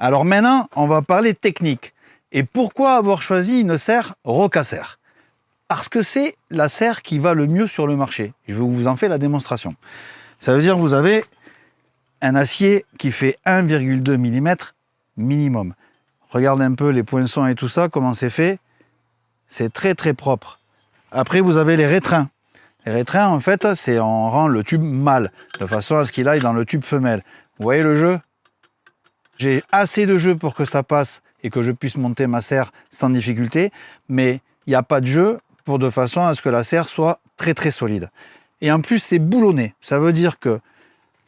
Alors maintenant, on va parler technique. Et pourquoi avoir choisi une serre Rocaser? Parce que c'est la serre qui va le mieux sur le marché. Je vous en fais la démonstration. Ça veut dire que vous avez un acier qui fait 1,2 mm minimum. Regardez un peu les poinçons et tout ça, comment c'est fait. C'est très très propre. Après, vous avez les rétrains. Les rétrains, en fait, on rend le tube mâle, de façon à ce qu'il aille dans le tube femelle. Vous voyez le jeu? J'ai assez de jeu pour que ça passe et que je puisse monter ma serre sans difficulté, mais il n'y a pas de jeu de façon à ce que la serre soit très très solide. Et en plus, c'est boulonné. Ça veut dire que,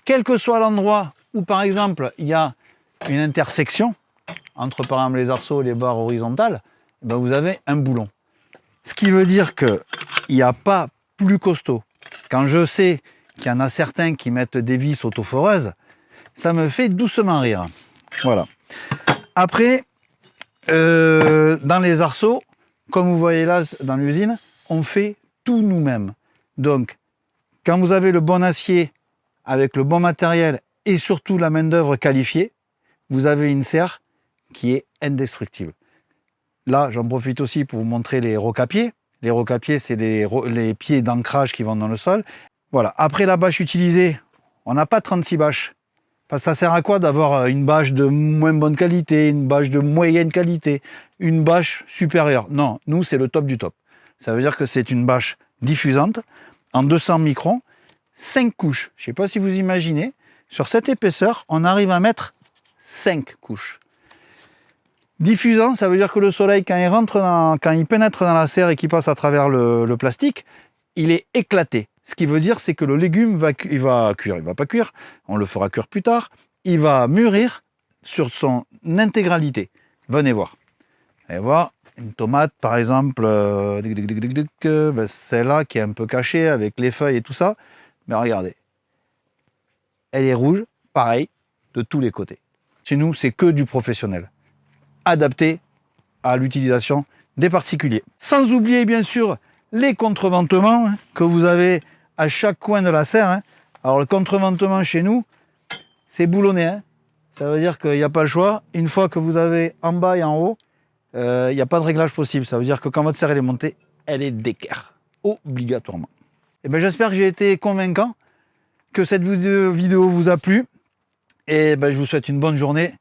quel que soit l'endroit où, par exemple, il y a une intersection, entre par exemple les arceaux et les barres horizontales, ben vous avez un boulon. Ce qui veut dire qu'il n'y a pas plus costaud. Quand je sais qu'il y en a certains qui mettent des vis autoforeuses, ça me fait doucement rire. Voilà. Après, dans les arceaux, comme vous voyez là dans l'usine, on fait tout nous-mêmes. Donc, quand vous avez le bon acier, avec le bon matériel et surtout la main-d'œuvre qualifiée, vous avez une serre qui est indestructible. Là, j'en profite aussi pour vous montrer les rocapiers. Les rocapiers, c'est les pieds d'ancrage qui vont dans le sol. Voilà. Après la bâche utilisée, on n'a pas 36 bâches. Parce que ça sert à quoi d'avoir une bâche de moins bonne qualité, une bâche de moyenne qualité, une bâche supérieure? Non, nous, c'est le top du top. Ça veut dire que c'est une bâche diffusante en 200 microns, 5 couches. Je ne sais pas si vous imaginez, sur cette épaisseur, on arrive à mettre 5 couches. Diffusant, ça veut dire que le soleil, quand il pénètre dans la serre et qu'il passe à travers le plastique, il est éclaté. Ce qui veut dire, c'est que le légume il va cuire, il va pas cuire, on le fera cuire plus tard, il va mûrir sur son intégralité. Venez voir. Allez voir, une tomate par exemple, celle-là qui est un peu cachée avec les feuilles et tout ça, mais regardez, elle est rouge, pareil, de tous les côtés. Chez nous, c'est que du professionnel, adapté à l'utilisation des particuliers. Sans oublier bien sûr les contreventements que vous avez à chaque coin de la serre. Alors le contreventement chez nous, c'est boulonné. Ça veut dire qu'il n'y a pas le choix. Une fois que vous avez en bas et en haut, il n'y a pas de réglage possible. Ça veut dire que quand votre serre elle est montée, elle est d'équerre, obligatoirement. Et ben, j'espère que j'ai été convaincant, que cette vidéo vous a plu. Et ben, je vous souhaite une bonne journée